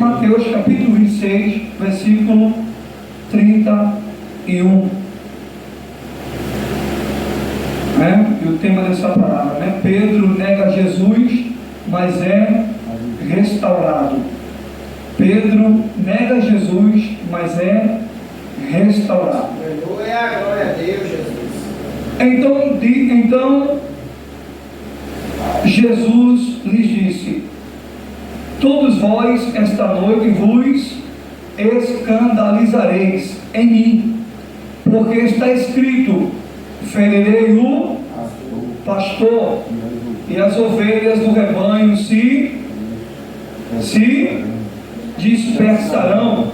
Mateus capítulo 26, versículo 31. E o tema dessa palavra, Pedro nega Jesus, mas é restaurado. Pedro nega Jesus, mas é restaurado. Glória a Deus, Jesus. Então Jesus lhes disse: todos vós esta noite vos escandalizareis em mim, porque está escrito: ferirei o pastor, e as ovelhas do rebanho se dispersarão.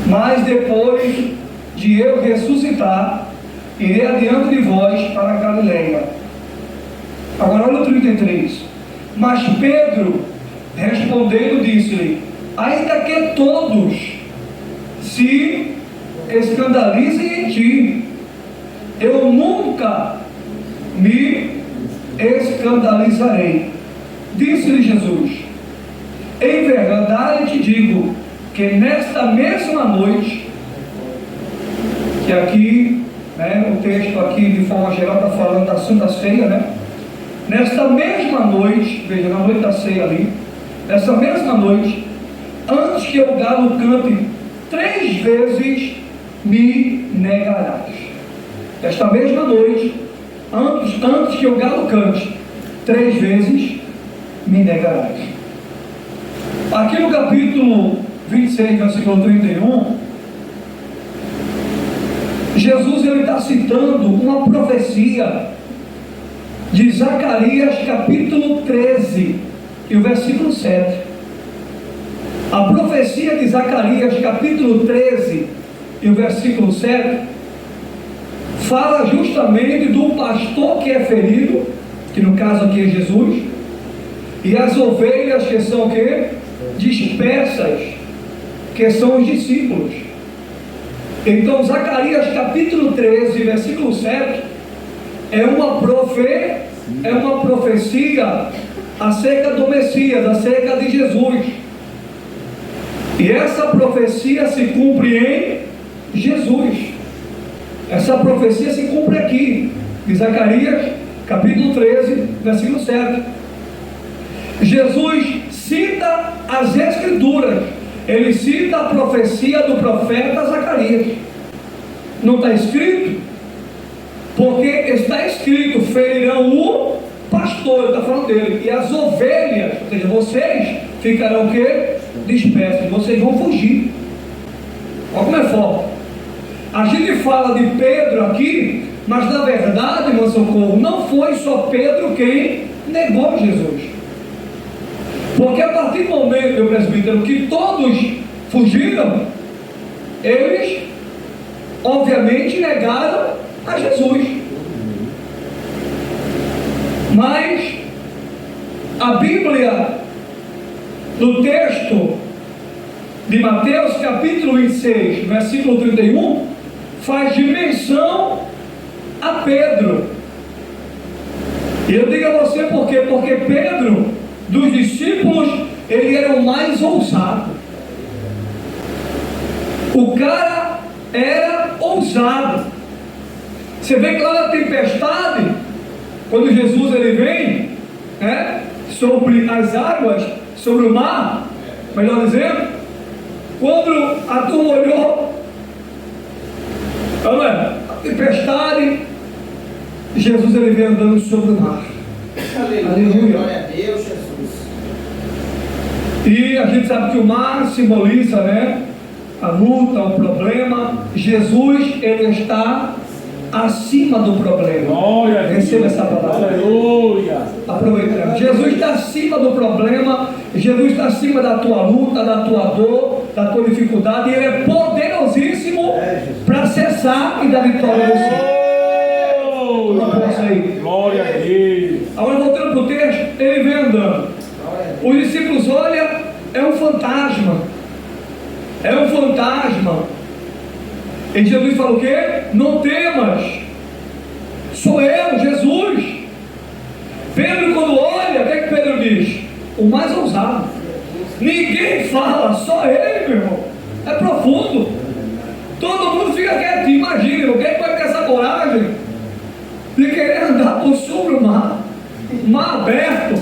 Mas depois de eu ressuscitar, irei adiante de vós para a Galileia. Agora olha o 33. Mas Pedro respondendo disse-lhe: ainda que todos se escandalizem em ti, eu nunca me escandalizarei. Disse-lhe Jesus: em verdade te digo que nesta mesma noite, que aqui, o texto aqui de forma geral está falando da Santa Ceia, nesta mesma noite, veja, na noite da ceia ali, nessa mesma noite, antes que o galo cante 3 vezes, me negarás. Esta mesma noite, antes que o galo cante 3 vezes, me negarás. Aqui no capítulo 26, versículo 31, Jesus está citando uma profecia de Zacarias capítulo 13 e o versículo 7. A profecia de Zacarias capítulo 13 e o versículo 7 fala justamente do pastor que é ferido, que no caso aqui é Jesus, e as ovelhas que são o quê? Dispersas, que são os discípulos. Então Zacarias capítulo 13 versículo 7 é uma profecia acerca do Messias, acerca de Jesus, e essa profecia se cumpre em Jesus. Essa profecia se cumpre aqui em Zacarias capítulo 13 versículo 7. Jesus cita as Escrituras, ele cita a profecia do profeta Zacarias. Não está escrito? Porque está escrito: ferirão o pastor, está falando dele, e as ovelhas, ou seja, vocês ficarão o quê? Dispersos, vocês vão fugir. Olha como é forte. A gente fala de Pedro aqui, mas na verdade, meu socorro, não foi só Pedro quem negou Jesus. Porque a partir do momento, meu presbítero, que todos fugiram, eles obviamente negaram a Jesus. Mas a Bíblia, no texto de Mateus capítulo 26, versículo 31, faz menção a Pedro. E eu digo a você por quê? Porque Pedro, dos discípulos, ele era o mais ousado. O cara era ousado. Você vê que lá na tempestade, quando Jesus ele vem, sobre as águas, sobre o mar, melhor dizendo, quando a turma olhou, a tempestade, Jesus ele vem andando sobre o mar. Aleluia. Glória a Deus, Jesus. E a gente sabe que o mar simboliza, a luta, o problema. Jesus, ele está acima do problema. Glória a Deus. Receba essa palavra. Aleluia. Aproveitando. Jesus está acima do problema. Jesus está acima da tua luta, da tua dor, da tua dificuldade. E ele é poderosíssimo para cessar e dar vitória a você. Glória a Deus. Agora voltando para o texto, ele vem andando. Os discípulos olham, é um fantasma. É um fantasma. E Jesus fala o quê? Não temas, sou eu, Jesus. Pedro, quando olha, o que é que Pedro diz? O mais ousado. Ninguém fala, só ele, meu irmão. É profundo. Todo mundo fica quietinho. Imagina, alguém vai ter essa coragem de querer andar por sobre o mar. Mar aberto.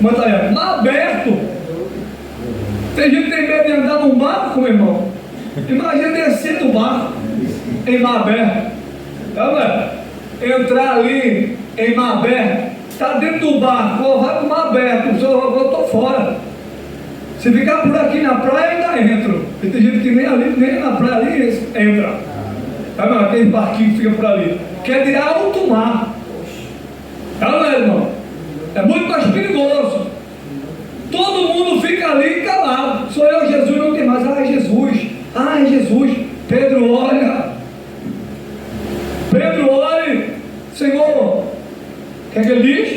Mar aberto. Tem gente que tem medo de andar num barco, meu irmão. Imagina descer do barco em mar aberto. Entrar ali em mar aberto. Está dentro do barco, vai para o mar aberto. Eu estou fora. Se ficar por aqui na praia, ainda entro. E tem gente que nem na praia ali entra. Aquele barquinho que fica por ali. Que é de alto mar. Irmão? É muito mais perigoso. Todo mundo fica ali calado. Sou eu, Jesus, não tem mais. Ai, Jesus. Ai, Jesus. Pedro olha. Senhor. O que é que ele diz?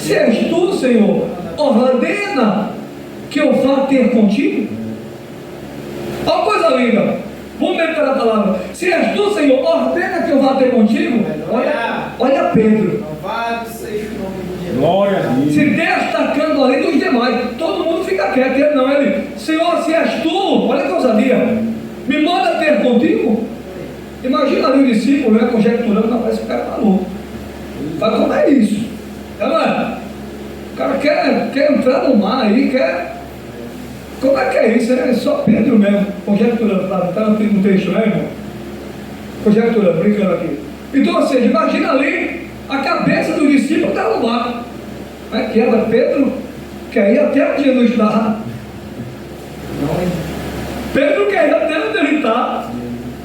Se és tu, Senhor, ordena que eu vá ter contigo. Olha uma coisa linda. Vamos meditar a palavra. Se és tu, Senhor, ordena que eu vá ter contigo. Olha Pedro. Glória a Deus. Se destacando além dos demais, todo mundo fica quieto. Ele não, Senhor, se és tu, olha que ousadia, me manda ter contigo. Imagina ali o discípulo, conjecturando, não, parece que o cara é maluco. Mas como é isso? O cara quer entrar no mar aí, como é que é isso? É só Pedro mesmo, conjecturando, está no texto, né, irmão? Conjecturando, brincando aqui. Então, ou seja, imagina ali a cabeça do discípulo está no mar. Que era Pedro, quer ir até onde Jesus está. Pedro quer ir até onde ele está.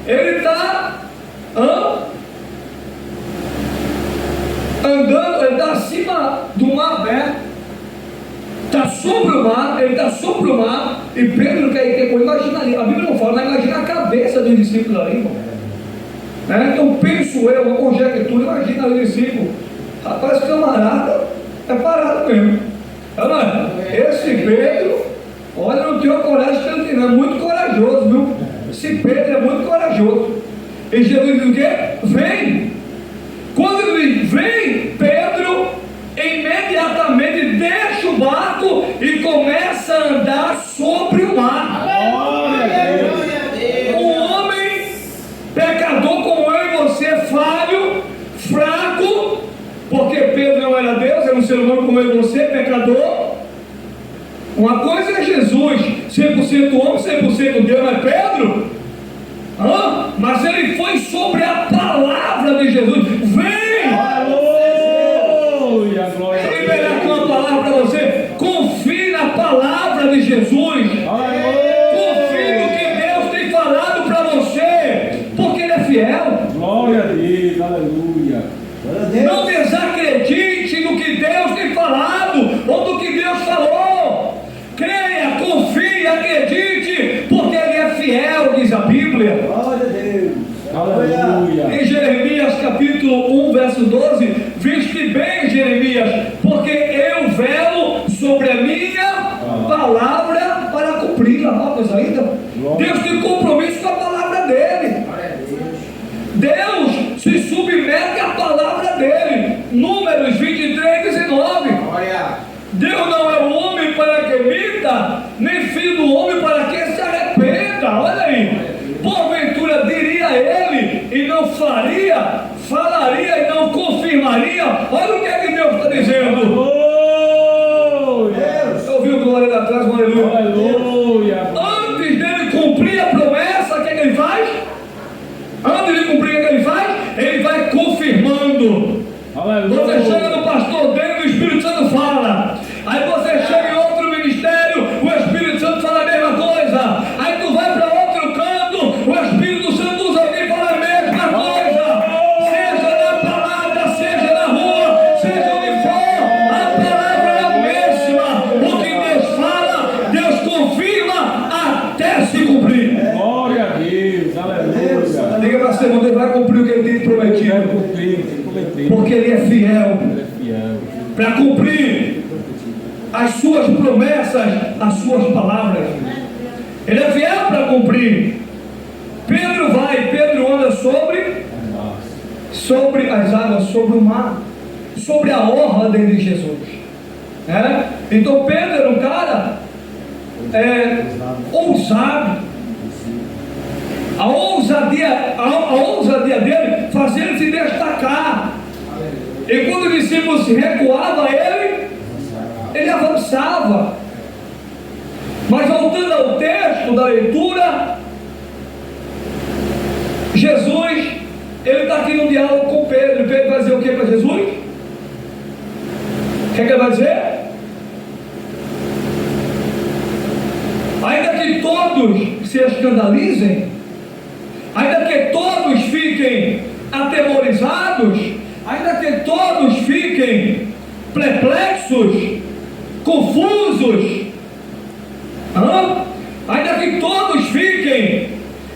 Ele está andando, ele está acima do mar aberto, está sobre o mar, ele está sobre o mar, e Pedro quer ir ter com ele. Imagina ali, a Bíblia não fala, mas imagina a cabeça do discípulo ali, irmão. Então penso eu, uma conjectura, imagina ali o discípulo, rapaz, camarada, é parado mesmo. Esse Pedro, olha, não tenho coragem que ele tem, não, é muito corajoso, viu? Esse Pedro é muito corajoso. E Jesus diz o quê? Vem. Quando ele diz, vem, Pedro imediatamente deixa o barco e começa a andar sobre o mar. Um homem pecador como eu e você, falho, fraco, porque Pedro não era Deus, era um ser humano como eu e você, pecador. Uma coisa é Jesus, 100% homem, 100% Deus, mas Pedro, mas ele foi sobre a palavra de Jesus. Vem! Aleluia! Glória a Deus. Liberar com a palavra para você. Confie na palavra de Jesus. Confie no que Deus tem falado para você, porque Ele é fiel. Glória a Deus, aleluia. Não desacredite no que Deus tem falado ou do que Deus falou. Creia, confie, acredite, porque Ele é fiel, diz a Bíblia. Glória a Deus. Aleluia. Em Jeremias capítulo 1, verso 12, viste bem, Jeremias, porque eu velo sobre a minha palavra para cumpri-la. Notas ainda? Deus tem compromisso com a palavra dele. Deus se submete à palavra dele. Números 23, 19. Deus não é o homem para que minta, nem filho do homem para que se arrependa. Olha aí. Porventura diria ele e não faria, falaria e não confirmaria. Olha o que é que Deus está dizendo. Você ouviu glória lá atrás, aleluia? Aleluia. Antes dele cumprir a promessa, o que é que ele faz? Antes de cumprir o que ele faz? Ele vai confirmando. Aleluia. Você chega no pastor dele, o Espírito Santo fala. Aí você chega em outro ministério, o Espírito Santo fala a mesma coisa. Aí tu vai para outro canto, o Espírito Santo usa alguém e fala a mesma coisa. Seja na palavra, seja na rua, seja onde for, a palavra é a mesma. O que Deus fala, Deus confirma até se cumprir. Glória a Deus, aleluia. Diga para você, Deus vai cumprir o que Ele tem prometido. Porque Ele é fiel para cumprir as suas promessas, as suas palavras. Ele é fiel para cumprir. Pedro anda sobre as águas, sobre o mar, sobre a ordem de Jesus. Então Pedro era um cara ousado. A ousadia dele fazia ele se destacar. E quando os discípulos se recuavam, ele avançava. Mas voltando ao texto da leitura, Jesus, ele está aqui no diálogo com Pedro. Pedro vai dizer o que para Jesus? O que ele vai dizer? Ainda que todos se escandalizem, ainda que todos fiquem atemorizados, ainda que todos fiquem perplexos, confusos, ainda que todos fiquem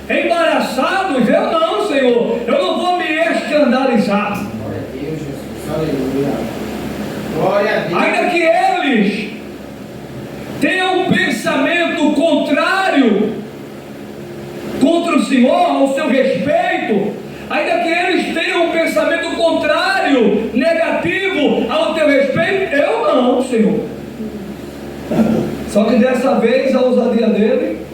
embaraçados, eu não, Senhor, eu não vou me escandalizar. Glória a Deus, Jesus. Aleluia. Glória a Deus. Ainda que eles tenham um pensamento contrário contra o Senhor, ao seu respeito, ainda que eles tenham um pensamento contrário, negativo ao teu respeito, eu não, Senhor. Só que dessa vez a ousadia dele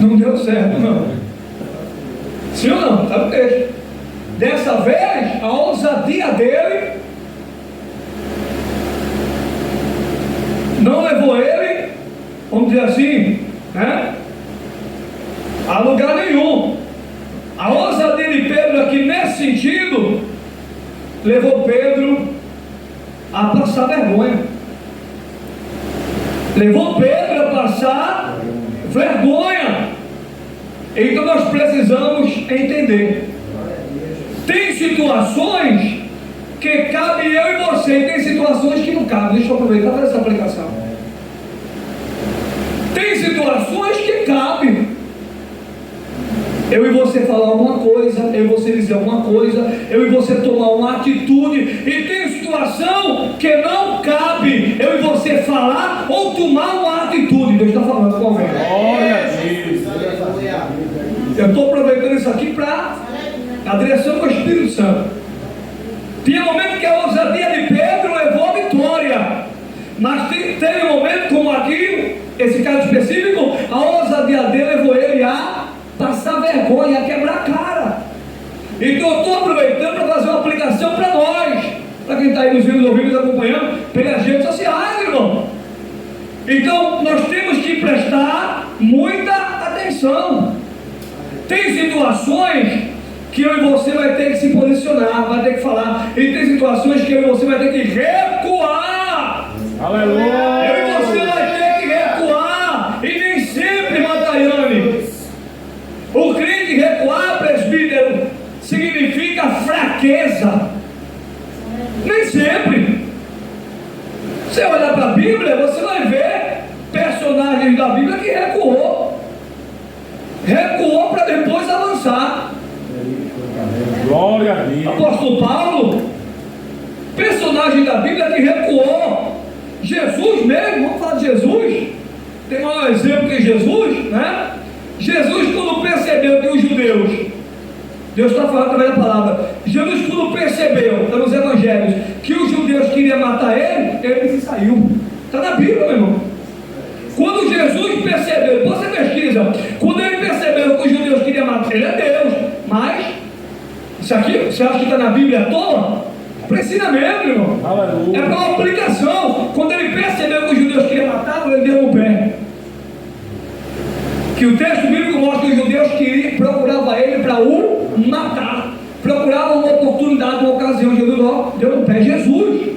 não deu certo, não. Sim ou não? Sabe o texto? Dessa vez a ousadia dele não levou ele, vamos dizer assim, a lugar nenhum. A ousadia de Pedro aqui nesse sentido levou Pedro a passar vergonha. Levou Pedro a passar vergonha. Então nós precisamos entender. Tem situações que cabe eu e você, e tem situações que não cabem. Deixa eu aproveitar para essa aplicação. Tem situações que cabem eu e você falar alguma coisa, eu e você dizer alguma coisa, eu e você tomar uma atitude, e tem situação que não cabe eu e você falar ou tomar uma atitude. Deus está falando com alguém. Glória a Deus. Eu estou aproveitando isso aqui para a direção do Espírito Santo. Tinha momento que a ousadia de Pedro levou a vitória, mas teve um momento como aqui, esse caso específico, a ousadia dele levou ele a passar vergonha, a quebrar a cara. Então eu estou aproveitando para fazer uma aplicação para nós, para quem está aí nos vendo, ouvindo, nos acompanhando pelas redes sociais, irmão. Então nós temos que prestar muita atenção. Tem situações que eu e você vai ter que se posicionar, vai ter que falar, e tem situações que eu e você vai ter que recuar. Aleluia. Eu e você vai ter que recuar, e nem sempre, Mataiane, o crente recuar, presbítero, significa fraqueza. Nem sempre. Você olhar para a Bíblia, você vai ver personagens da Bíblia que recuou para depois avançar. Glória a Deus. Apóstolo Paulo, personagem da Bíblia que recuou. Jesus mesmo, vamos falar de Jesus. Tem um exemplo que Jesus, né? Jesus, quando percebeu que os judeus, Deus está falando através da palavra, Jesus, quando percebeu, está nos evangelhos, que os judeus queriam matar ele se saiu. Está na Bíblia, meu irmão. Quando Jesus percebeu, você pesquisa, quando ele percebeu que os judeus queriam matar ele, é Deus, mas isso aqui, você acha que está na Bíblia à toa? Precisa mesmo, irmão. Aleluia. É para uma aplicação. Quando ele percebeu que os judeus queriam matá-lo, ele deu no pé. Que o texto bíblico mostra que os judeus procuravam ele para o matar, procuravam uma oportunidade, uma ocasião. Jesus deu no pé. Jesus.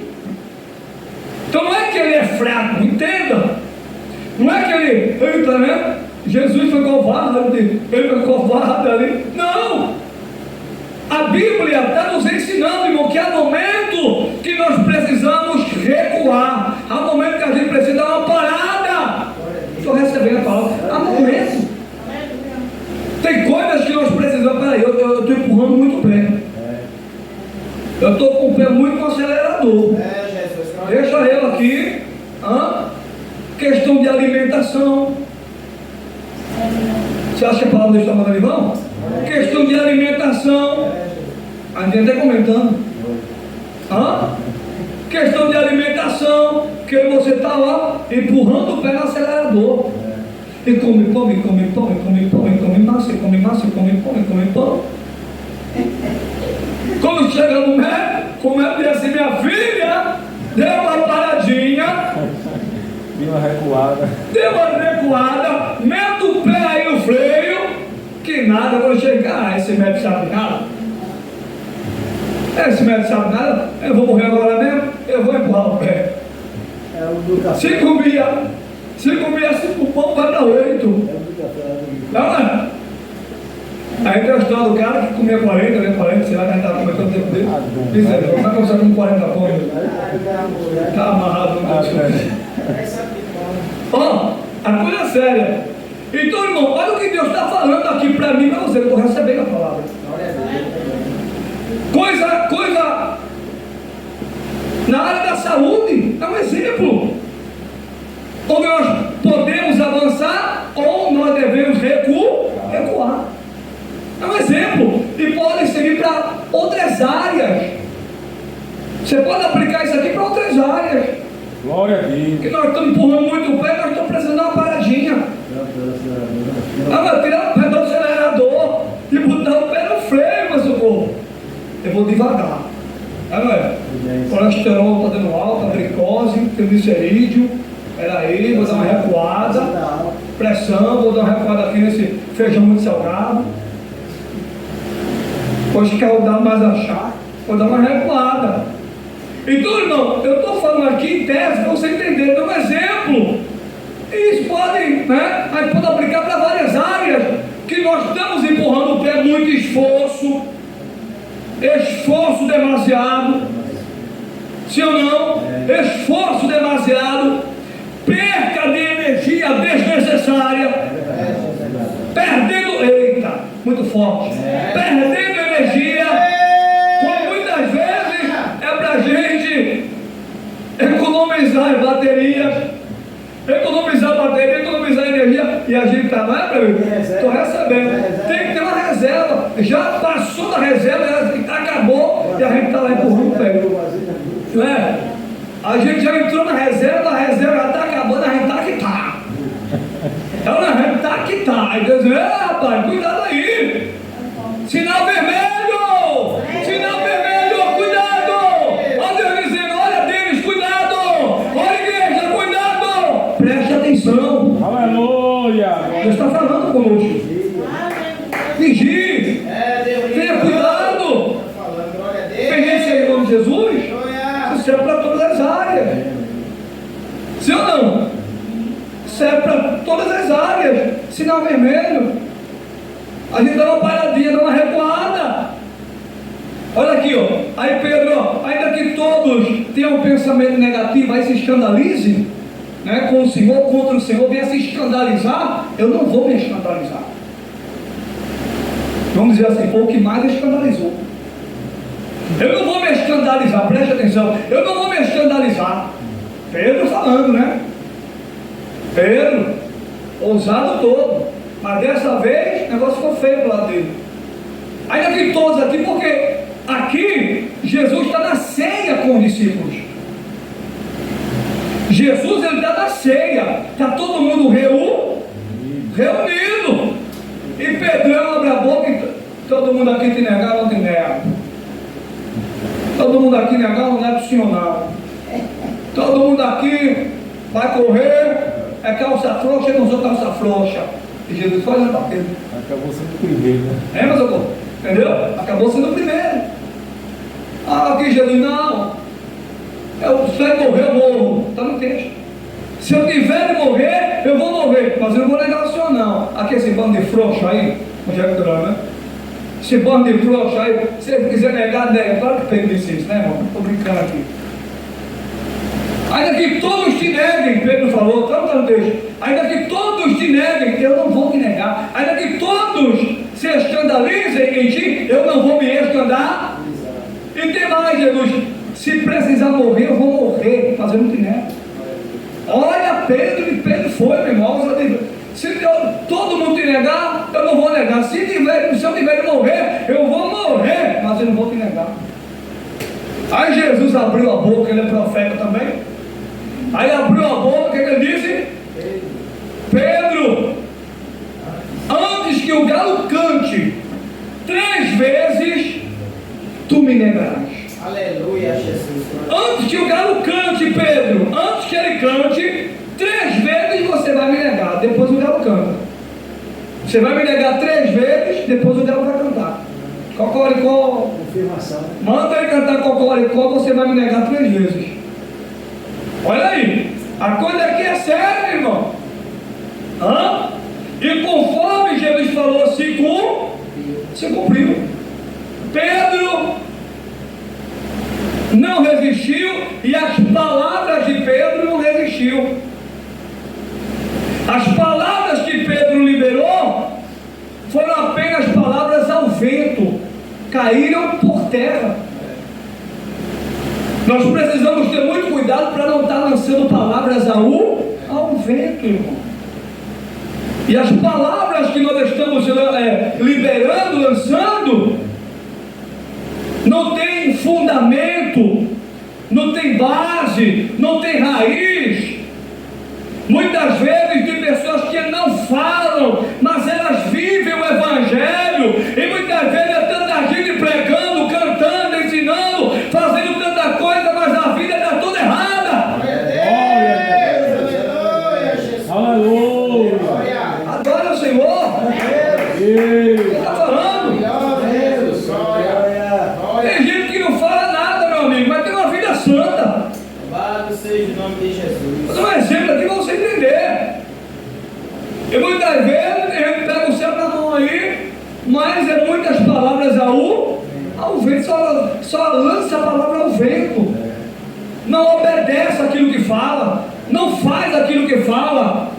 Então não é que ele é fraco, entenda. Não é que ele, né? Jesus foi covarde, ele foi covarde ali. Não! A Bíblia está nos ensinando, irmão, que há momento que nós precisamos recuar, há momento que a gente precisa dar uma parada. Estou recebendo a palavra. Há momentos. Tem coisas que nós precisamos. Peraí, eu estou empurrando muito o pé. Eu estou com o pé muito no acelerador. Deixa eu aqui. Questão de alimentação. Você acha que a palavra está mandando, irmão? Questão de alimentação. A gente até comentando. Questão de alimentação, Porque você está lá empurrando o pé no acelerador. E come pão, e come pão, e come pão, e come massa, e come massa, e come pão, e come pão. Quando chega no médico, o médico diz assim: minha filha, deu uma paradinha. Deu uma recuada. Deu uma recuada, mete o pé aí no freio, que nada, quando chegar, esse médico sabe nada. Esse médico sabe nada, eu vou morrer agora mesmo, eu vou empurrar o pé. É o do café. Se comia 5 pão, vai para 8. É o do café. Não é? Aí tem a história do cara que comia 40, né? 40, sei lá, que a gente estava comentando o tempo dele. Diz aí, como é que você come 40 pão? Está amarrado no meu. Ó, a coisa é séria. Então, irmão, olha o que Deus está falando aqui para mim e para você. Eu estou recebendo a palavra. Coisa na área da saúde é um exemplo. Ou nós podemos avançar, ou nós devemos recuar. É um exemplo. E pode servir para outras áreas. Você pode aplicar isso aqui para outras áreas. Glória a Deus. Que nós estamos empurrando muito o pé, nós estamos precisando dar uma paradinha. Mas tirar o pé do acelerador e botar o pé no freio, meu socorro. Eu vou devagar. Não é? Colesterol está dando alta, glicose, triglicerídeo. Peraí, vou dar uma recuada. Pressão, vou dar uma recuada aqui nesse feijão muito salgado. Hoje quero dar mais achar, vou dar uma recuada. Então, irmão, eu estou falando aqui em tese para você entender, é um exemplo. E isso pode, né? A gente pode aplicar para várias áreas que nós estamos empurrando o pé, muito esforço demasiado. Sim ou não? Esforço demasiado, perca de energia desnecessária, perdendo, eita, muito forte, perdendo energia, como muitas vezes é para a gente economizar baterias, economizar energia, e a gente está lá, estou recebendo, tem que ter uma reserva, já passou da reserva, já acabou, e a gente está lá empurrando o pé. Não é? A gente já entrou na reserva, a reserva já está acabando, a gente está que está. Então a gente está que está. Aí Deus diz: rapaz, cuidado aí. Sinal vermelho! Sinal vermelho, cuidado! Olha Deus dizendo: olha Deus, cuidado! Olha igreja, cuidado! Preste atenção. Aleluia! Deus está falando conosco. Vigie! Tenha cuidado! Tem gente aí em nome de Jesus? Serve para todas as áreas. Sim ou não? Serve para todas as áreas. Sinal vermelho. A gente dá uma paradinha, dá uma recuada. Olha aqui, ó. Aí Pedro, ó, ainda que todos tenham um pensamento negativo, aí se escandalize, né, com o Senhor, contra o Senhor, venha se escandalizar, eu não vou me escandalizar. Vamos dizer assim, foi o que mais escandalizou. Eu não vou me escandalizar, preste atenção, eu não vou me escandalizar. Pedro falando, né? Pedro, ousado todo, mas dessa vez o negócio ficou feio do lado dele. Ainda que todos aqui, porque aqui Jesus está na ceia com os discípulos. Jesus, ele está na ceia, está todo mundo reunido. E Pedrão abre a boca e todo mundo aqui te negar, não te nega. Todo mundo aqui negar, não nega o senhor não. Todo mundo aqui vai correr, é calça frouxa, eu não sou calça frouxa. E Jesus foi olhando para Pedro. Acabou sendo o primeiro, né? Mas eu tô, entendeu? Acabou sendo o primeiro. Aqui Jesus, não. Se eu morrer, eu morro. Está no texto. Se eu tiver de morrer, eu vou morrer. Mas eu não vou negar o senhor, não. Aqui esse bando de frouxo aí, onde é que tá, né? Esse bando de frouxo aí, se ele quiser negar, nega. Claro que Pedro disse isso, né, irmão? Estou brincando aqui. Ainda que todos te neguem, Pedro falou, está no texto. Ainda que todos te neguem, eu não vou te negar. Ainda que todos se escandalizem em ti, eu não vou me escandalizar. E tem mais, Jesus. Se precisar morrer, eu vou morrer, fazendo um nego. Olha Pedro, e Pedro foi, meu irmão. Se todo mundo te negar, eu não vou negar. Se eu tiver de morrer, eu vou morrer, mas eu não vou te negar. Aí Jesus abriu a boca, ele é profeta também. Aí abriu a boca, o que ele disse? Pedro, antes que o galo cante 3 vezes, tu me negarás. Aleluia, Jesus. Antes que o galo cante, Pedro, antes que ele cante, 3 vezes você vai me negar. Depois o galo canta. Você vai me negar 3 vezes, depois o galo vai cantar. Cocoricó. Confirmação. Manda ele cantar cocoricó, você vai me negar 3 vezes. Olha aí, a coisa aqui é séria, irmão. E conforme Jesus falou, se cumpriu. Pedro não resistiu, e as palavras de Pedro não resistiu. As palavras que Pedro liberou foram apenas palavras ao vento, caíram por terra. Nós precisamos ter muito cuidado para não estar lançando palavras ao vento, irmão. E as palavras que nós estamos liberando, lançando, não tem fundamento, não tem base, não tem raiz. Muitas vezes tem pessoas que não falam, mas elas vivem o Evangelho, e muitas vezes é tanta gente pregando, cantando, ensinando, fazendo tanta coisa, mas a vida está toda errada. Aleluia. Adora o Senhor. Ele está falando. Tem gente que não fala nada, meu amigo, mas tem uma vida santa. Louvado seja o nome de Jesus. Vou dar um exemplo aqui para você entender. E muitas vezes a gente pega o céu na mão aí, mas é muitas palavras ao vento, só lança a palavra ao vento. Não obedece aquilo que fala, não faz aquilo que fala,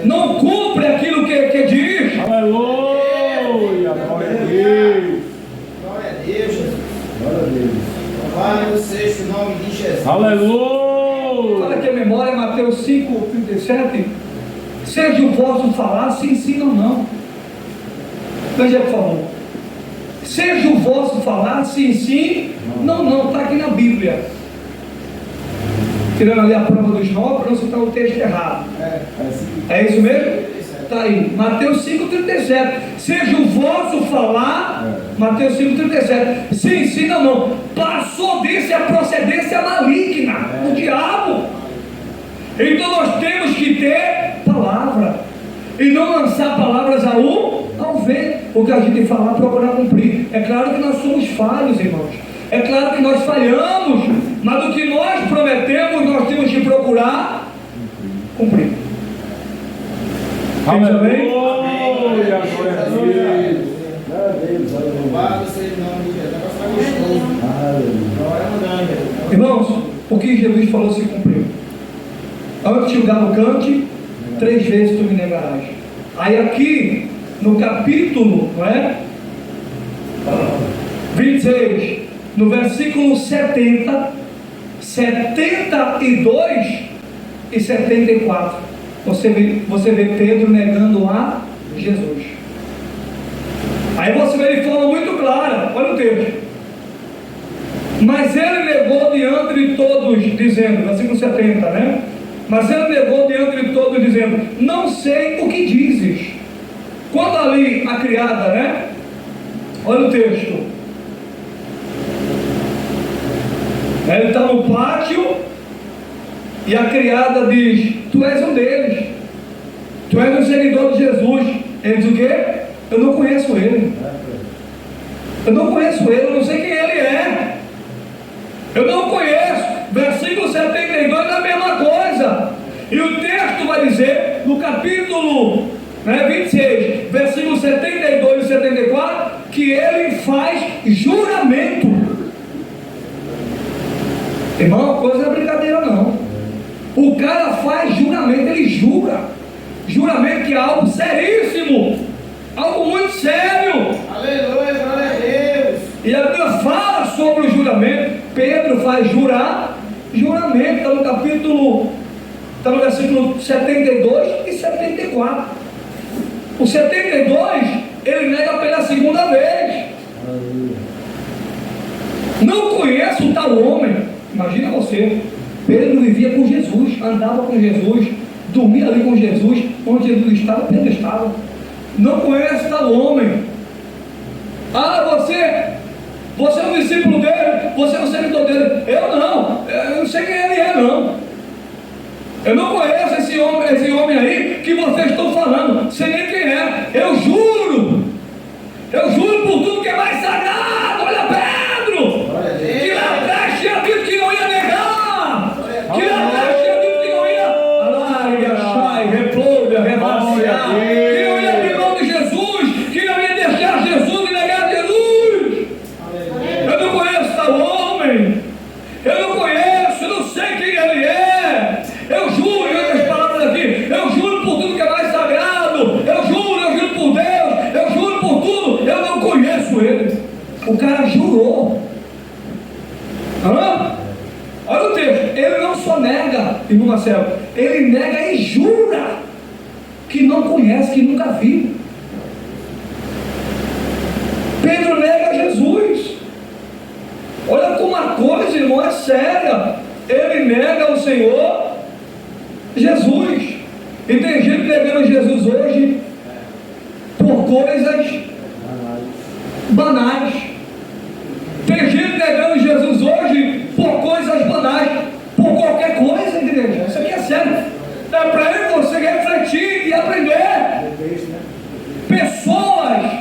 não cumpre aquilo que diz. Aleluia. Glória a Deus. Glória a Deus, Jesus. Glória a Deus. Louvado seja o nome de Jesus. Aleluia. Fala aqui a memória, Mateus 5:37. Seja o vosso falar, sim, sim ou não. Veja, por favor. Seja o vosso falar, sim, sim, não. Está aqui na Bíblia. Tirando ali a prova dos 9, para não citar o texto errado. É isso mesmo? Está aí. Mateus 5:37. Seja o vosso falar, Mateus 5:37. Sim, sim, não. Passou disso a procedência maligna, o diabo. Então nós temos que ter palavra e não lançar palavras ao vento. O que a gente falar, procurar cumprir. É claro que nós somos falhos, irmãos. É claro que nós falhamos, mas o que nós prometemos, nós temos que procurar cumprir. Aleluia. Glória a Deus. Louvado seja o nome de Jesus. Negócio tá gostoso. Glória mudando, Jesus. Irmãos, o que Jesus falou se cumpriu. Antes que o galo cante, 3 vezes tu me negarás. Aí aqui, no capítulo, não é? 26, no versículo 70, 72 e 74, você vê Pedro negando a Jesus. Aí você vê de forma muito clara, olha o texto. Mas ele negou diante de todos, dizendo, versículo 70, né? Mas ele negou diante de todos, dizendo, não sei o que dizes. Quando ali a criada, né? Olha o texto. Ele está no pátio e a criada diz, tu és um deles. Tu és um seguidor de Jesus. Ele diz o quê? Eu não conheço ele. Eu não conheço ele, eu não sei quem ele é. Eu não conheço. Versículo 72 é a mesma coisa. E o texto vai dizer, no capítulo 26, versículo 72 e 74, que ele faz juramento. Irmão, a coisa não é brincadeira não. O cara faz juramento, ele jura. Juramento que é algo seríssimo, algo muito sério. Aleluia, glória a Deus. E a Bíblia fala sobre o juramento. Pedro faz juramento, está no capítulo, está no versículo 72 e 74. O 72, ele nega pela segunda vez. Não conheço o tal homem. Imagina você. Pedro vivia com Jesus, andava com Jesus, dormia ali com Jesus, onde Jesus estava, Pedro estava. Não conhece tal homem. Ah, você é um discípulo dele, você é um seguidor dele. Eu não sei quem ele é, não. Eu não conheço esse homem aí que vocês estão falando, sei nem quem é. Eu juro por tudo que é mais sagrado. Olha Pedro, que lá atrás tinha dito que não ia negar, que lá atrás tinha dito que não ia achar, reprover, renunciar, que não ia abrir mão de Jesus, que não ia deixar Jesus e negar Jesus. Eu não conheço tal homem, eu não conheço, eu não sei quem ele é. Eu juro, em outras palavras aqui, eu juro por tudo que é mais sagrado, eu juro por Deus, eu juro por tudo, eu não conheço ele. O cara jurou. Olha o texto, ele não só nega, irmão Marcelo, ele nega e jura que não conhece, que nunca viu. Pedro nega Jesus. Olha como a coisa, irmão, é séria. Ele nega o Senhor Jesus. E tem gente negando Jesus hoje por coisas banais. Tem gente negando Jesus hoje por coisas banais, por qualquer coisa, igreja. Isso aqui é sério. É para você refletir e aprender. Pessoas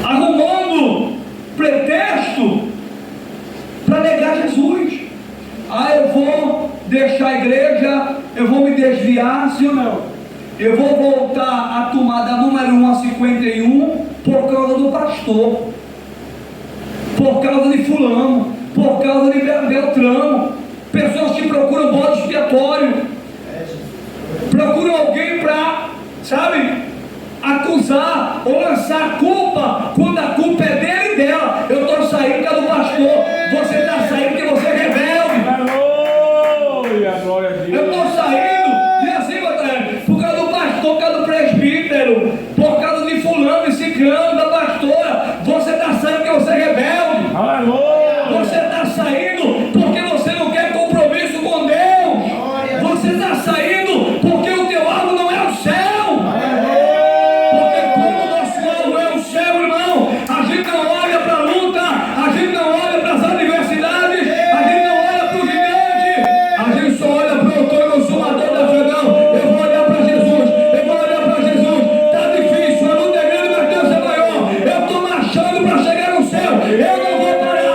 arrumando pretexto para negar Jesus. Ah, eu vou deixar a igreja, eu vou me desviar, sim ou não? Eu vou voltar à tomada número 151 por causa do pastor, por causa de fulano, por causa de Beltrano. Pessoas que procuram bode expiatório, procuram alguém para, acusar ou lançar a culpa, quando a culpa é dele e dela. Eu estou saindo por causa do pastor, você está saindo porque você é rebelde. Eu estou saindo, e assim, por causa do pastor, por causa do presbítero, por causa de fulano e ciclano, da pastora. Você está saindo porque você é rebelde. Você está saindo porque você não quer compromisso com Deus. Você está saindo porque o teu alvo não é o céu. Porque como o nosso alvo é o céu, irmão, a gente não olha para a luta, a gente não olha para as adversidades, a gente não olha para o gigante, a gente só olha para o autor e consumador da fé. Não, eu vou olhar para Jesus, eu vou olhar para Jesus. Está difícil, a luta é grande, mas Deus é maior. Eu estou marchando para chegar no céu. Eu não vou parar,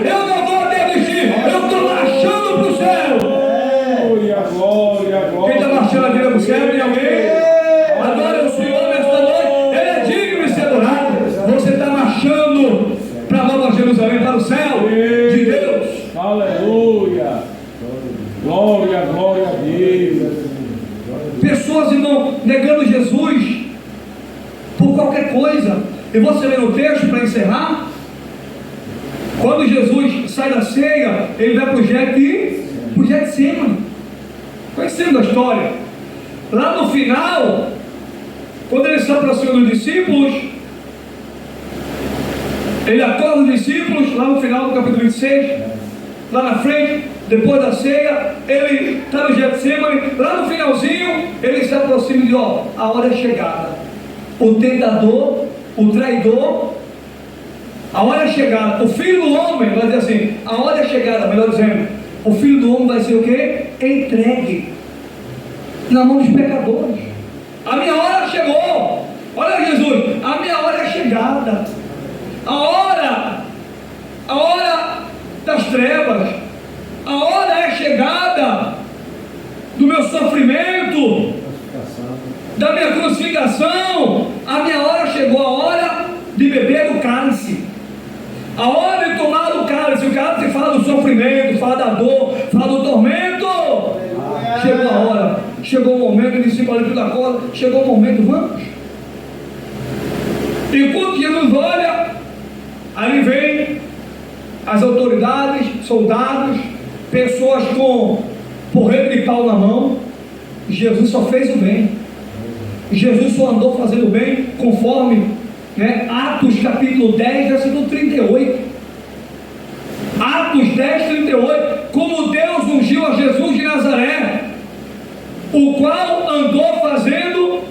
eu não vou desistir. Eu estou marchando para o céu. Quem está marchando aqui para o céu? Tem alguém? Adora o Senhor nesta noite. Ele é digno de ser adorado. Você está marchando para a Nova Jerusalém, para o céu de Deus. Aleluia. Glória a Deus. Pessoas, irmão, negando Jesus por qualquer coisa. E você lê no texto para encerrar. Quando Jesus sai da ceia, ele vai para o Getsemane. Conhecendo a história. Lá no final, quando ele se aproxima dos discípulos, ele acorda os discípulos, lá no final do capítulo 26, lá na frente, depois da ceia, ele está no Getsemane, lá no finalzinho, ele se aproxima e diz: a hora é chegada. O tentador, o traidor, a hora é chegada. O filho do homem, vai dizer assim, a hora é chegada, melhor dizendo, o filho do homem vai ser o quê? Entregue na mão dos pecadores. A minha hora chegou. Olha Jesus, a minha hora é chegada. A hora das trevas, a hora é chegada do meu sofrimento, da minha crucificação. A minha hora chegou, a hora de beber o cálice, a hora de tomar o cálice. O cálice fala do sofrimento, fala da dor, fala do tormento. Chegou a hora, chegou o momento. Ele disse para da corda, chegou o momento, vamos. Enquanto Jesus olha, aí vem as autoridades, soldados, pessoas com porrete de pau na mão. Jesus só fez o bem. Jesus só andou fazendo o bem, conforme Atos capítulo 10, versículo 38. Atos Atos 10, 38. Como Deus ungiu a Jesus de Nazaré, o qual andou fazendo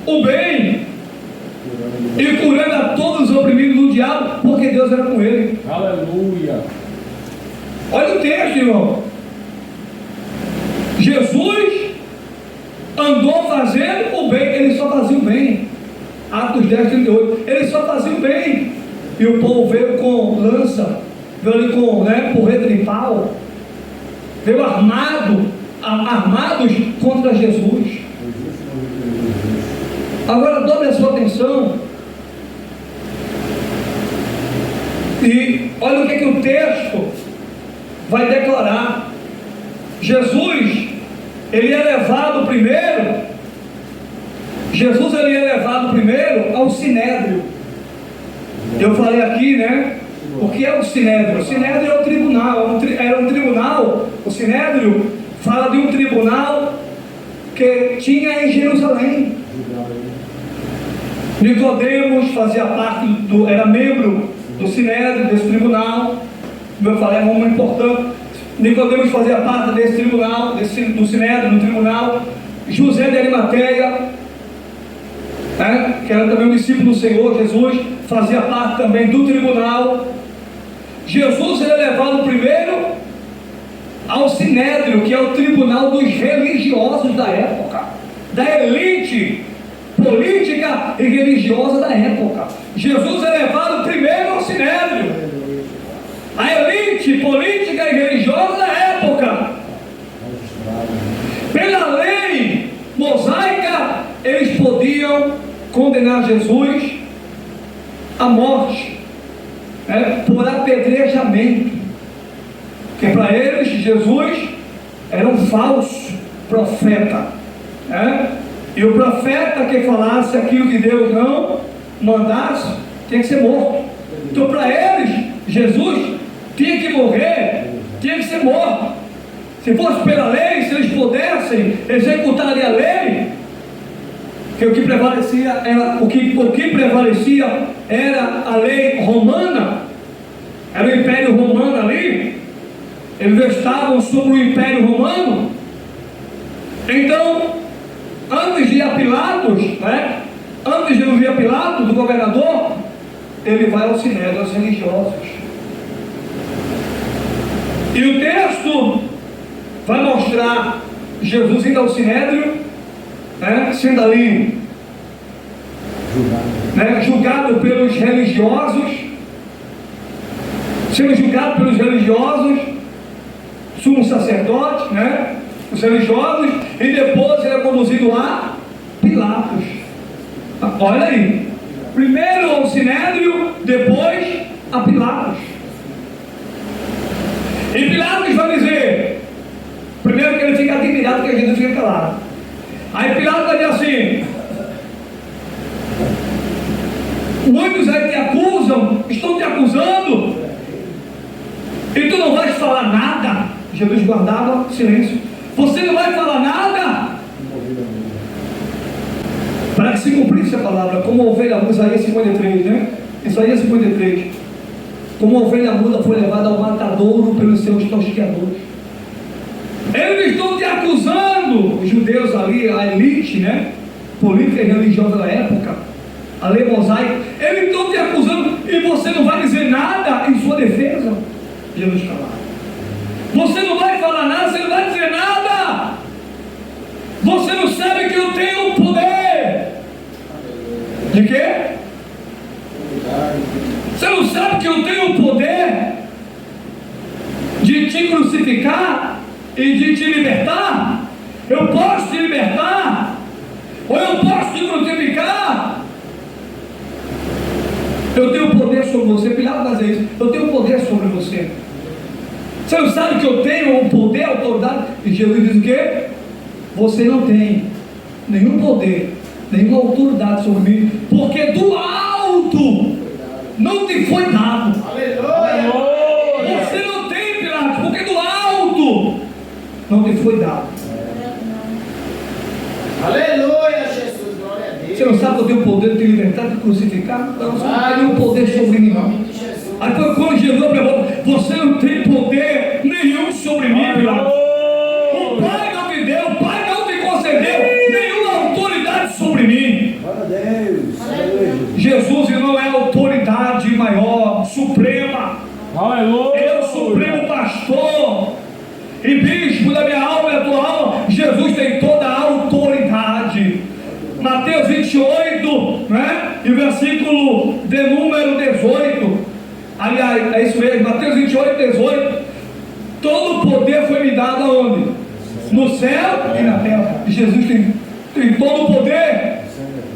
o bem e curando a todos os oprimidos do diabo, porque Deus era com ele. Aleluia. Olha o texto, irmão. Jesus andou fazendo o bem, ele só fazia o bem. Atos 10, 38. Ele só fazia o bem. E o povo veio com lança, veio ali com porreta de pau, veio armados contra Jesus. Agora dobre a sua atenção e olha o que o texto vai declarar. Jesus, ele é levado primeiro ao Sinédrio. Eu falei aqui, o que é o Sinédrio? O Sinédrio é o tribunal, era um tribunal. O Sinédrio fala de um tribunal que tinha em Jerusalém. Nicodemos fazia parte era membro do Sinédrio, desse tribunal. Como eu falei, é muito importante. Nicodemos fazia parte desse tribunal, do Sinédrio, do tribunal. José de Arimateia, que era também um discípulo do Senhor Jesus, fazia parte também do tribunal. Jesus é levado primeiro ao Sinédrio, que é o tribunal dos religiosos da época, da elite política e religiosa da época. Jesus é levado primeiro ao Sinédrio, a elite política e religiosa da época. Pela lei mosaica, eles podiam condenar Jesus à morte, por apedrejamento, porque para eles Jesus era um falso profeta, e o profeta que falasse aquilo que Deus não mandasse tinha que ser morto. Então para eles Jesus tinha que morrer, tinha que ser morto. Se fosse pela lei, se eles pudessem executar a lei, que o que prevalecia era a lei romana, era o Império Romano ali, eles estavam sob o Império Romano. Então, antes de ir a Pilatos, antes de ouvir a Pilatos, do governador, ele vai ao Sinédrio, aos religiosos. E o texto vai mostrar Jesus indo ao Sinédrio, sendo ali julgado pelos religiosos, sumo sacerdote, os religiosos, e depois ele é conduzido a Pilatos. Olha aí, primeiro ao Sinédrio, depois a Pilatos. E Pilatos vai dizer, primeiro que ele fica admirado que Jesus fica calado. Aí Pilatos vai dizer assim: muitos aí te acusam, estão te acusando, e tu não vais falar nada. Jesus guardava silêncio. Você não vai falar nada, para que se cumprisse a palavra, como a ovelha muda, Isaías 53, Isaías 53, como a ovelha muda foi levada ao matadouro pelos seus tosqueadores. Eles estão te acusando, os judeus ali, a elite, política e religiosa da época, a lei mosaica, eles estão te acusando e você não vai dizer nada em sua defesa. Jesus calado. Você não vai falar nada, você não vai dizer nada. Você não sabe que eu tenho o poder. De quê? Você não sabe que eu tenho o poder de te crucificar e de te libertar? Eu posso te libertar, ou eu posso te crucificar. Eu tenho poder sobre você. Pilatos vai dizer isso: eu tenho poder sobre você. Você não sabe que eu tenho o poder, a autoridade? E Jesus diz o quê? Você não tem nenhum poder, nenhuma autoridade sobre mim, porque do alto não te foi dado. Aleluia! Você não tem, Pilatos, porque do alto não te foi dado. Aleluia, Jesus, glória a Deus. Você não sabe que eu tenho o poder de te libertar, de te crucificar? Não, você não tem nenhum poder sobre mim, não. Aí foi quando Jesus falou: você não tem poder nenhum sobre mim, Pilatos. O Pai não te deu, o Pai não te concedeu nenhuma autoridade sobre mim. Glória a Deus. Jesus não é a autoridade maior, suprema. Aleluia. Ele é o supremo pastor e bispo da minha alma e da tua alma. Jesus tem toda a autoridade. Mateus 28, né? E o versículo de número 18. Aliás, é isso mesmo, Mateus 28, 18. Todo o poder foi me dado aonde? No céu e na terra. Jesus tem todo o poder.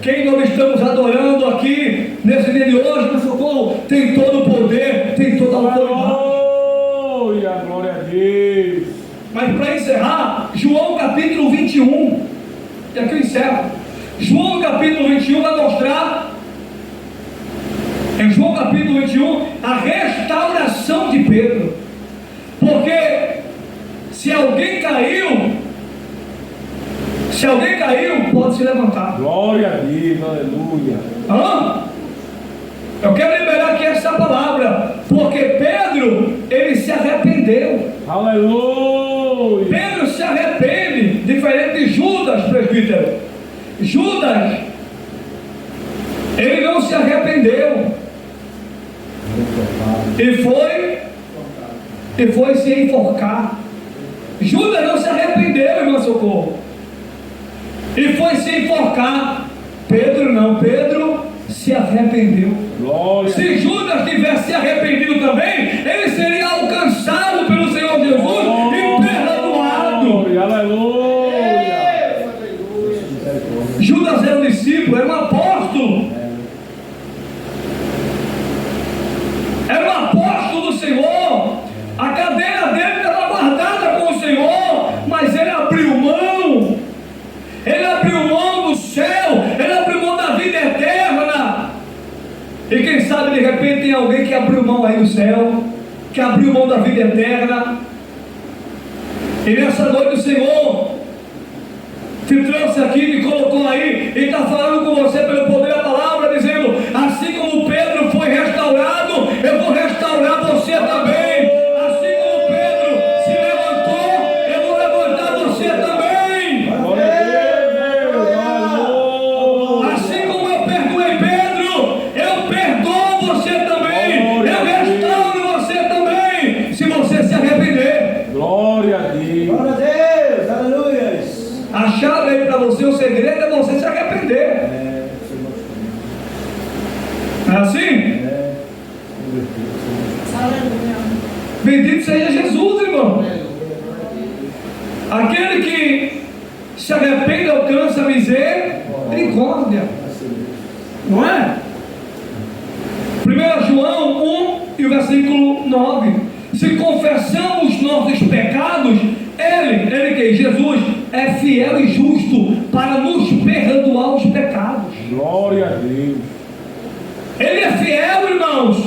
Quem nós estamos adorando aqui nesse dia de hoje, meu socorro, tem todo o poder, tem toda a autoridade. Aleluia, glória a Deus. Mas para encerrar, João capítulo 21, e aqui eu encerro. João capítulo 21 vai mostrar, em João capítulo 21, a restauração de Pedro. Porque se alguém caiu, pode se levantar. Glória a Deus, aleluia. Eu quero liberar aqui essa palavra, porque Pedro, ele se arrependeu. Aleluia. Pedro se arrepende, diferente de Judas, presbítero. Judas, ele não se arrependeu e foi se enforcar. Judas não se arrependeu, irmão socorro, e foi se enforcar. Pedro não, Pedro se arrependeu. Glória. Se Judas tivesse se arrependido também, ele seria alcançado pelo Senhor Jesus e perdoado. Glória, aleluia. Judas era um discípulo, era um apóstolo. Era um apóstolo do Senhor. A cadeira dele estava guardada com o Senhor, mas ele abriu mão. Ele abriu mão do céu, ele abriu mão da vida eterna. E quem sabe de repente tem alguém que abriu mão aí do céu, que abriu mão da vida eterna. E nessa noite o Senhor te trouxe aqui, me colocou aí e está falando com você pelo poder da palavra, dizendo: assim como Pedro foi restaurado, eu vou restaurar você também. Assim como Pedro se levantou, eu vou levantar você também. Assim como eu perdoei Pedro, eu perdoo você também. Eu restauro você também, se você se arrepender. Glória a Deus. Glória a Deus. Aleluia. A chave aí para você, o segredo é você se arrepender. Não é assim? Bendito seja Jesus, irmão. Aquele que se arrepende alcança a misericórdia. Não é? 1 João 1 e o versículo 9. Se confessamos nossos pecados, Ele que Jesus é fiel e justo para nos perdoar os pecados. Glória a Deus. Ele é fiel, irmãos.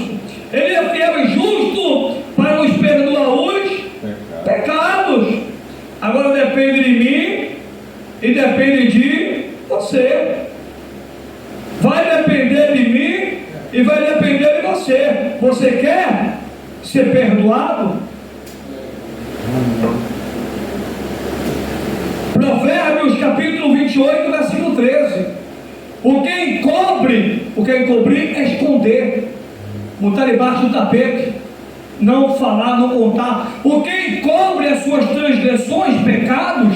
Ele é fiel e justo para nos perdoar os pecados. Agora depende de mim e depende de você. Vai depender de mim e vai depender de você. Você quer ser perdoado? Provérbios capítulo 28, versículo 13. O que encobrir é esconder, botar debaixo do tapete, não falar, não contar. O que encobre as suas transgressões, pecados,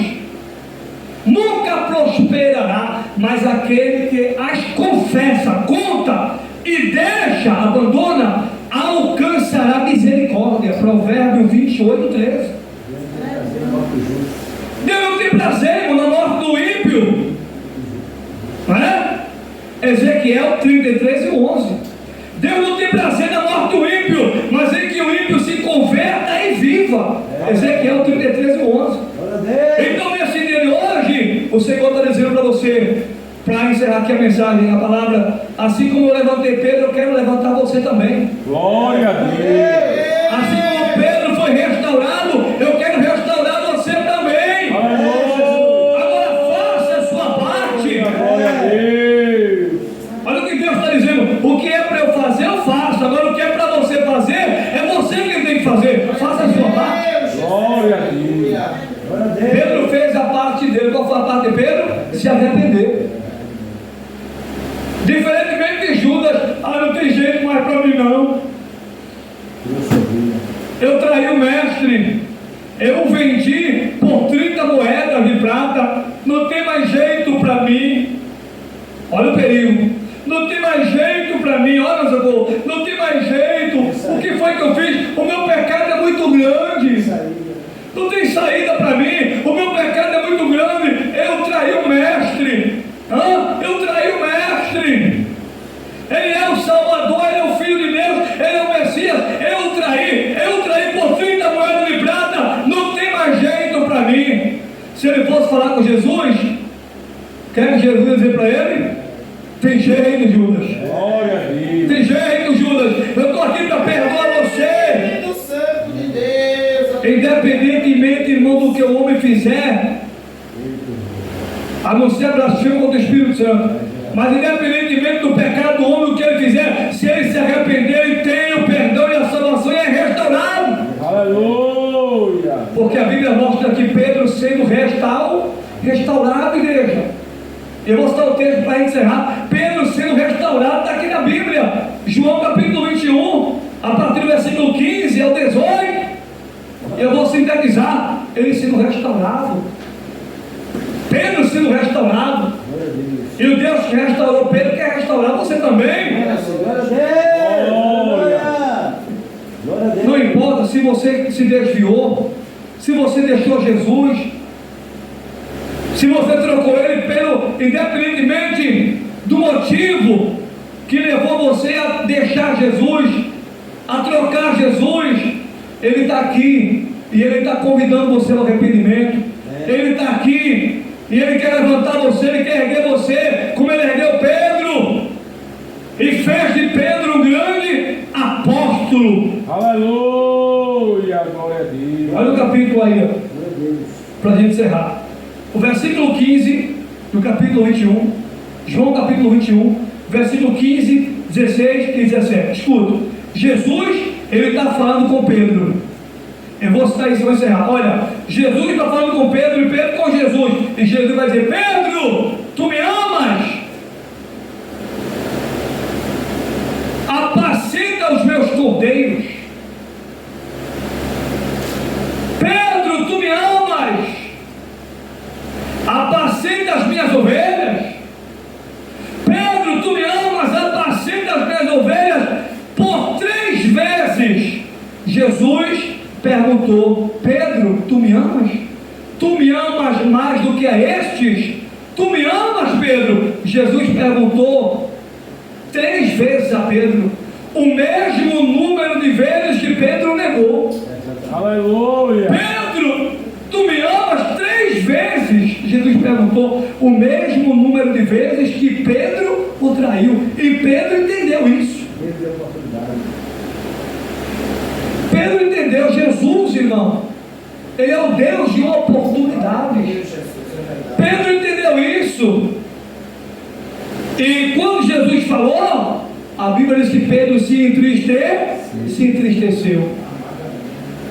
nunca prosperará, mas aquele que as confessa, conta e deixa, abandona, alcançará misericórdia. Provérbio 28, 13. Deus não tem prazer, irmão, na morte do ímpio, não é? Ezequiel 33 e 11. Deus não tem prazer na morte do ímpio, mas em que o ímpio se converta e viva. Ezequiel 33 e 11. Então nesse dia de hoje, o Senhor está dizendo para você, para encerrar aqui a mensagem, a palavra: assim como eu levantei Pedro, eu quero levantar você também. Glória a Deus. Assim como Pedro foi restaurado, eu quero restaurar você também. Agora faça a sua parte. Glória a Deus. Olha o que Deus está dizendo: o que é para eu fazer, eu faço. Agora o que é para você fazer, se arrepender. Diferentemente de Judas, não tem jeito mais para mim não. Eu traí o mestre, eu o vendi por 30 moedas de prata, não tem mais jeito para mim. Olha o perigo. Não tem mais jeito para mim, olha meu amor, não tem mais jeito. O que foi que eu fiz? O meu pecado é muito grande. Não tem saída para mim, o meu pecado é muito grande. Eu traí o mestre. Eu traí o mestre. Ele é o Salvador, ele é o Filho de Deus, ele é o Messias. Eu traí por 30 moedas de prata. Não tem mais jeito para mim. Se ele fosse falar com Jesus, quer que Jesus ia dizer para ele? Tem jeito, Judas. Glória a Deus. Tem jeito, Judas. Eu estou aqui para perdoar você. Espírito Santo de Deus. Independentemente, irmão, do que o homem fizer, a não ser blasfemo contra o Espírito Santo, mas independentemente do pecado do homem, o que ele fizer, se ele se arrepender, ele tem o perdão e a salvação e é restaurado. Aleluia. Porque a Bíblia mostra que Pedro sendo restaurado, igreja. Eu vou citar o texto para encerrar. Pedro sendo restaurado, está aqui na Bíblia, João capítulo 21, a partir do versículo 15 ao 18. Eu vou sintetizar, ele sendo restaurado, Pedro sendo restaurado, e o Deus que restaurou Pedro quer restaurar você também. Não importa se você se desviou, se você deixou Jesus, se você trocou ele independentemente do motivo que levou você a deixar Jesus, a trocar Jesus, ele está aqui e ele está convidando você ao arrependimento. Ele está aqui e ele quer levantar você, ele quer erguer você, como ele ergueu Pedro e fez de Pedro um grande apóstolo. Aleluia, glória a Deus. Olha o capítulo aí, para a gente encerrar. O versículo 15 do capítulo 21, João capítulo 21, versículo 15, 16 e 17. Escuta, Jesus, ele está falando com Pedro. Eu vou citar isso e vou encerrar. Olha, Jesus está falando com Pedro e Pedro com Jesus. E Jesus vai dizer: Pedro, tu me amas? Apacenta os meus cordeiros. Pedro, tu me amas? Apacenta as minhas ovelhas. Pedro, tu me amas? Apacenta as minhas ovelhas. Por 3 vezes Jesus perguntou: Pedro, tu me amas? Tu me amas mais do que a estes? Tu me amas, Pedro? Jesus perguntou 3 vezes a Pedro, o mesmo número de vezes que Pedro negou. Aleluia. Pedro, tu me amas? 3 vezes Jesus perguntou, o mesmo número de vezes que Pedro o traiu. E Pedro entendeu isso. Pedro entendeu. Jesus, irmão, ele é o Deus de oportunidades. Pedro entendeu isso. E quando Jesus falou, a Bíblia diz que Pedro se entristeceu.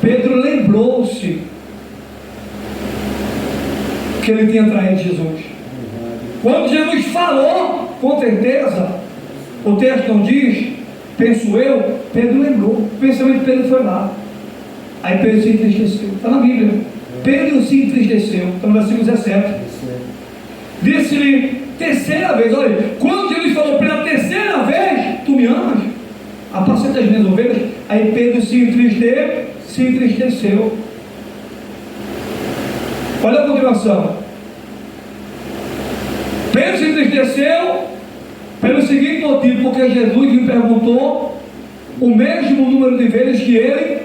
Pedro lembrou-se que ele tinha traído Jesus. Quando Jesus falou, com certeza, o texto não diz, penso eu, Pedro lembrou. O pensamento de Pedro foi lá. Aí Pedro se entristeceu. Está na Bíblia. Pedro se entristeceu. Está no versículo 17. Disse-lhe 3ª vez, olha, quando Jesus falou pela 3ª vez, tu me amas? Apacenta as minhas ovelhas. Aí Pedro se entristeceu. Olha a continuação. Pedro se entristeceu pelo seguinte motivo, porque Jesus lhe perguntou o mesmo número de vezes que ele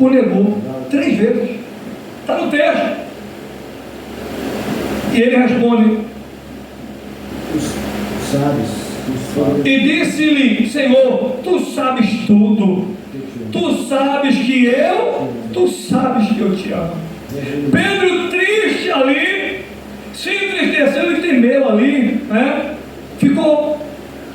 o negou. 3 vezes. Está no texto. E ele responde: e disse-lhe: Senhor, tu sabes tudo. Tu sabes que eu te amo. Pedro triste ali, se entristeceu e temeu ali, né? Ficou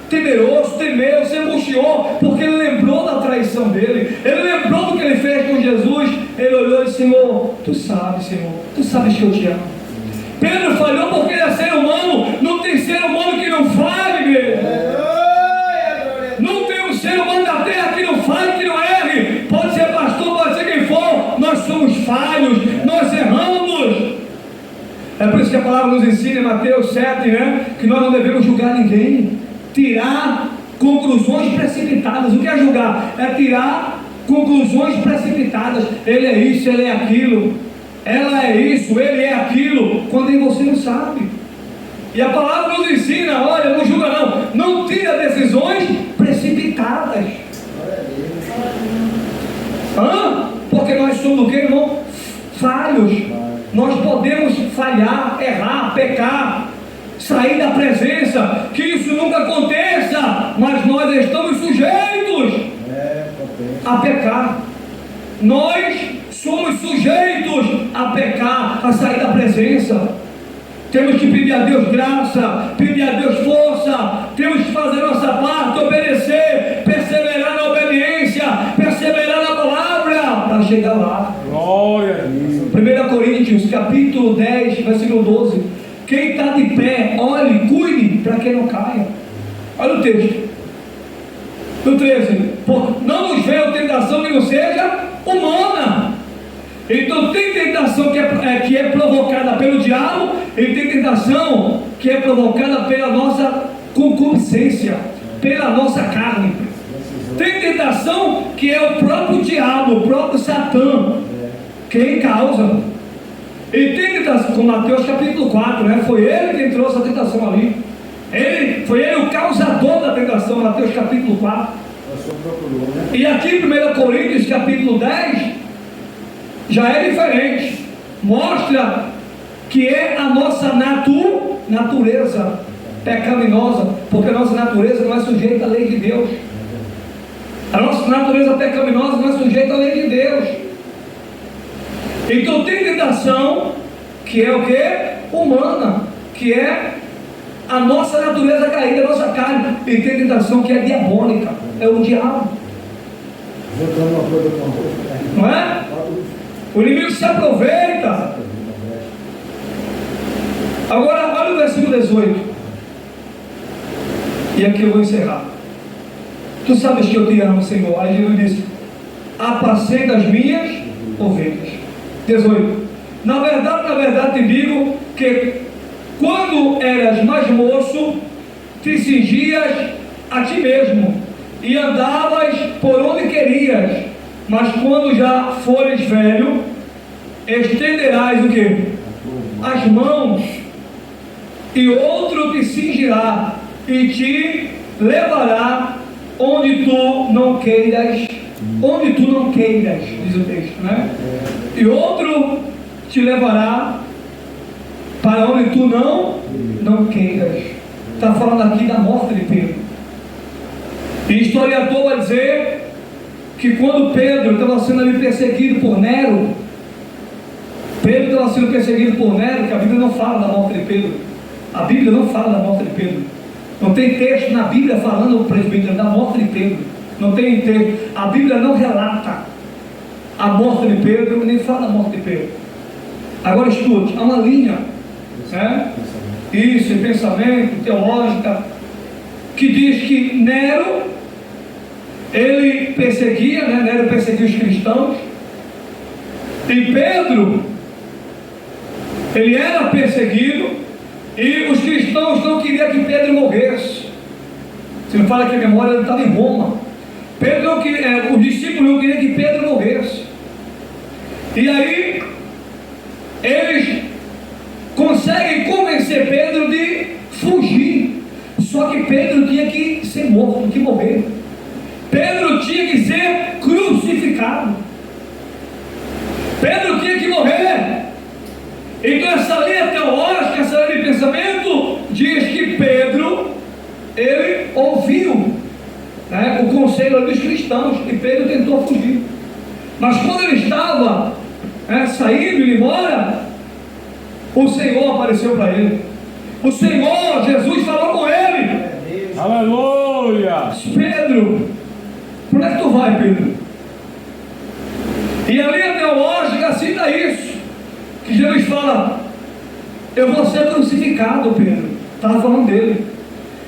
temeroso, temeu, se angustiou, porque ele lembrou da traição dele, ele lembrou do que ele fez com Jesus. Ele olhou e disse: Senhor, tu sabes que eu te amo. Pedro falhou porque ele é ser humano. Não tem ser humano que não falhe, igreja. Não tem um ser humano da terra que não falhe, que não erre. Pode ser pastor, pode ser quem for. Nós somos falhos, nós erramos. É por isso que a palavra nos ensina em Mateus 7, né? Que nós não devemos julgar ninguém, tirar conclusões precipitadas. O que é julgar? É tirar conclusões precipitadas. Ele é isso, ele é aquilo, ela é isso, ele é aquilo, quando você não sabe. E a palavra nos ensina: olha, não julga não tira decisões precipitadas. Porque nós somos o que, irmão? Falhos. Nós podemos falhar, errar, pecar, sair da presença, que isso nunca aconteça, mas nós estamos sujeitos a pecar. Nós somos sujeitos a pecar, a sair da presença. Temos que pedir a Deus graça, pedir a Deus força, temos que fazer nossa parte, obedecer, perseverar na obediência, perseverar na palavra, para chegar lá. Glória a Deus. 1 Coríntios, capítulo 10, versículo 12. Quem está de pé, olhe, cuide, para que não caia. Olha o texto. No 13. Não nos venha tentação que não seja humana. Então tem tentação que é provocada pelo diabo, e tem tentação que é provocada pela nossa concupiscência, pela nossa carne. Tem tentação que é o próprio diabo, o próprio Satã, quem causa. E tem tentação, como Mateus capítulo 4, né? Foi ele quem trouxe a tentação ali. Foi ele o causador da tentação, Mateus capítulo 4. E aqui em 1 Coríntios capítulo 10 já é diferente. Mostra que é a nossa natureza pecaminosa, porque a nossa natureza não é sujeita à lei de Deus. A nossa natureza pecaminosa não é sujeita à lei de Deus. Então tem tentação que é o que? Humana, que é a nossa natureza caída, a nossa carne. E tem tentação que é diabólica, é o diabo. Não é? O inimigo se aproveita. Agora olha o versículo 18. E aqui eu vou encerrar. Tu sabes que eu te amo, Senhor. Aí Jesus disse: apacenta as minhas ovelhas. 18. Na verdade te digo que quando eras mais moço, te cingias a ti mesmo e andavas por onde querias, mas quando já fores velho, estenderás o que? As mãos, e outro te cingirá e te levará onde tu não queiras, diz o texto, né? E outro te levará para onde tu não queiras. Está falando aqui da morte de Pedro. E historiador vai dizer que quando Pedro estava sendo ali perseguido por Nero, que a Bíblia não fala da morte de Pedro. A Bíblia não fala da morte de Pedro. Não tem texto na Bíblia falando, presbítero, da morte de Pedro. Não tem texto. A Bíblia não relata a morte de Pedro, nem fala da morte de Pedro. Agora escute, há uma linha, né? Isso, pensamento, teológica, que diz que Nero, ele perseguia, né? Nero perseguia os cristãos, e Pedro, ele era perseguido, e os cristãos não queriam que Pedro morresse. Se não fala que a memória, ele estava em Roma. Pedro não queria, os discípulos não queriam que Pedro morresse. E aí eles conseguem convencer Pedro de fugir. Só que Pedro tinha que ser morto, que morrer. Pedro tinha que ser crucificado. Pedro tinha que morrer. Então essa linha teológica, essa linha de pensamento diz que Pedro, ele ouviu, né, o conselho dos cristãos, e Pedro tentou fugir. Mas quando ele estava saindo e embora, o Senhor apareceu para ele. O Senhor, Jesus, falou com ele. Aleluia! Pedro, por onde é que tu vai, Pedro? E a linha teológica cita isso, que Jesus fala: eu vou ser crucificado, Pedro. Estava falando dele.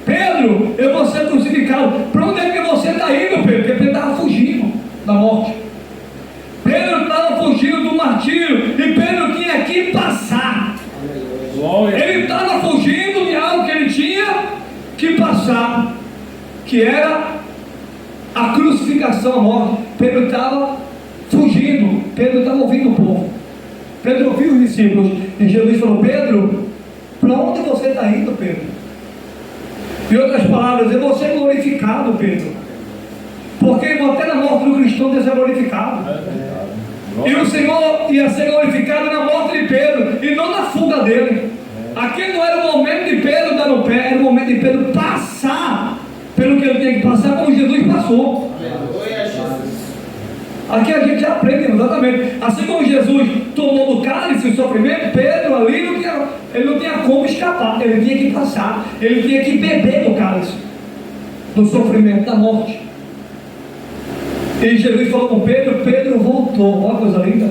Pedro, eu vou ser crucificado. Para onde é que você está indo, Pedro? Porque Pedro estava fugindo da morte. Pedro estava fugindo do martírio. E Pedro tinha que passar. Ele estava fugindo de algo que ele tinha que passar, que era a crucificação, a morte. Pedro estava fugindo. Pedro estava ouvindo o povo. Pedro ouviu os discípulos. E Jesus falou: Pedro, para onde você está indo, Pedro? Em outras palavras, eu vou ser glorificado, Pedro. Porque até na morte do cristão Deus é glorificado. E o Senhor ia ser glorificado na morte de Pedro e não na fuga dele. Aqui não era o momento de Pedro dar no pé, era o momento de Pedro passar pelo que ele tinha que passar, como Jesus passou. Aqui a gente já aprende exatamente. Assim como Jesus tomou do cálice o sofrimento, Pedro ali ele não tinha como escapar, ele tinha que passar, ele tinha que beber do cálice, do sofrimento, da morte. E Jesus falou com Pedro, Pedro voltou. Olha a coisa linda.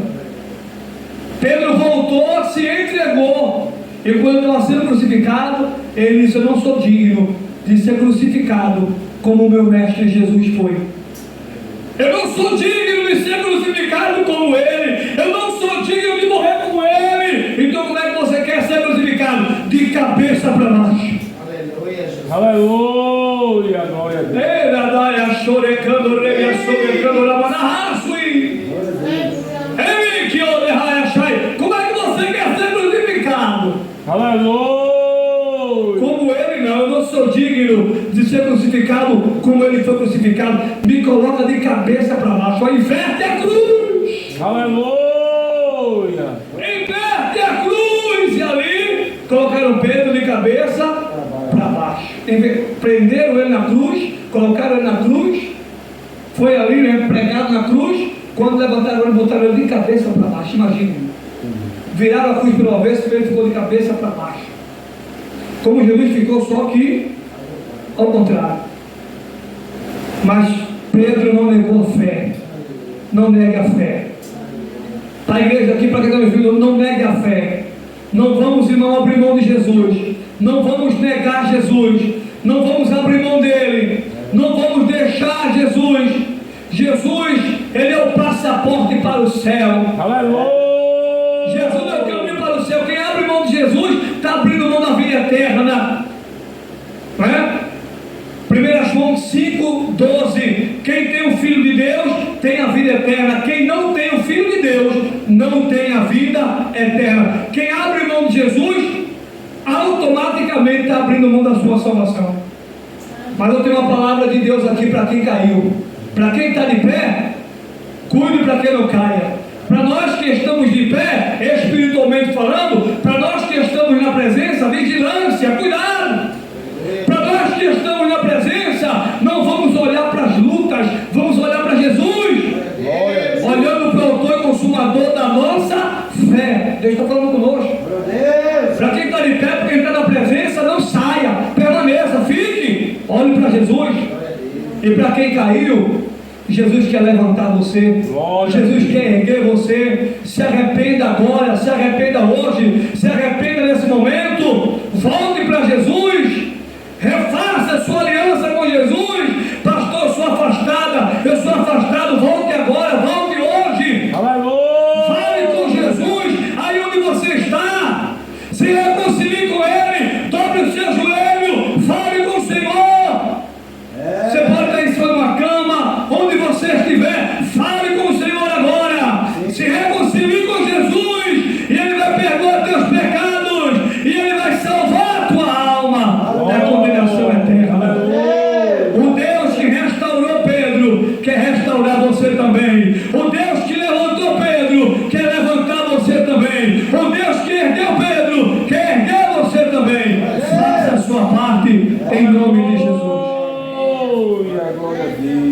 Pedro voltou, se entregou. E quando ele estava sendo crucificado, ele disse: eu não sou digno de ser crucificado como o meu mestre Jesus foi. Eu não sou digno de ser crucificado como ele. Eu não sou digno de morrer como ele. Então como é que você quer ser crucificado? De cabeça para baixo. Aleluia, Jesus. Aleluia, glória a Deus. Como é que você quer ser crucificado? Aleluia. Como ele não, eu não sou digno de ser crucificado como ele foi crucificado. Me coloca de cabeça para baixo, inverte a cruz. Aleluia. Inverte a cruz. E ali colocaram Pedro de cabeça para baixo. Prenderam ele na cruz, colocaram ele na cruz. Foi ali, né, pregado na cruz. Quando levantaram ele, botaram ele de cabeça para baixo. Imagine. Viraram a cruz pelo avesso e ele ficou de cabeça para baixo. Como Jesus ficou, só que ao contrário. Mas Pedro não negou a fé. Não negue a fé. Para a igreja aqui, para quem está me ouvindo, não negue a fé. Não vamos, irmão, abrir mão de Jesus. Não vamos negar Jesus. Não vamos abrir mão dele. Não vamos deixar Jesus. Jesus, ele é o passaporte para o céu. Aleluia. Jesus é o caminho para o céu. Quem abre mão de Jesus está abrindo mão da vida eterna. Não é? 1 João 5,12. Quem tem o Filho de Deus tem a vida eterna. Quem não tem o Filho de Deus não tem a vida eterna. Quem abre mão de Jesus automaticamente está abrindo mão da sua salvação. Mas eu tenho uma palavra de Deus aqui para quem caiu. Para quem está de pé, cuide para quem não caia. Para nós que estamos de pé, espiritualmente falando, para nós que estamos na presença, vigilância, cuidado. Para nós que estamos na presença, não vamos olhar para as lutas, vamos olhar para Jesus, olhando para o autor e consumador da nossa fé. Deus está falando conosco. Para quem está de pé, para quem está na presença, não saia, permaneça, fique, olhe para Jesus. E para quem caiu, Jesus quer levantar você. Jesus quer erguer você. Se arrependa agora, se arrependa hoje, se arrependa nesse momento. Volte para Jesus. Refaça a sua aliança com Jesus. Pastor, eu sou afastada, eu sou afastado. Volte agora, volte hoje. Aleluia. Fale com Jesus aí onde você está. Se reconcilie com Ele. Dobre o seu joelho. Fale com o Senhor. Você pode estar em cima de uma cama, onde você estiver, fale com o Senhor agora. Se reconcilie com Jesus, e Ele vai perdoar teus pecados, e Ele vai salvar a tua alma da condenação eterna. O Deus que restaurou Pedro quer restaurar você também. O Deus que levantou Pedro quer levantar você também. O Deus que ergueu Pedro quer erguer você também. Faça a sua parte em nome de Jesus. Glória a Deus.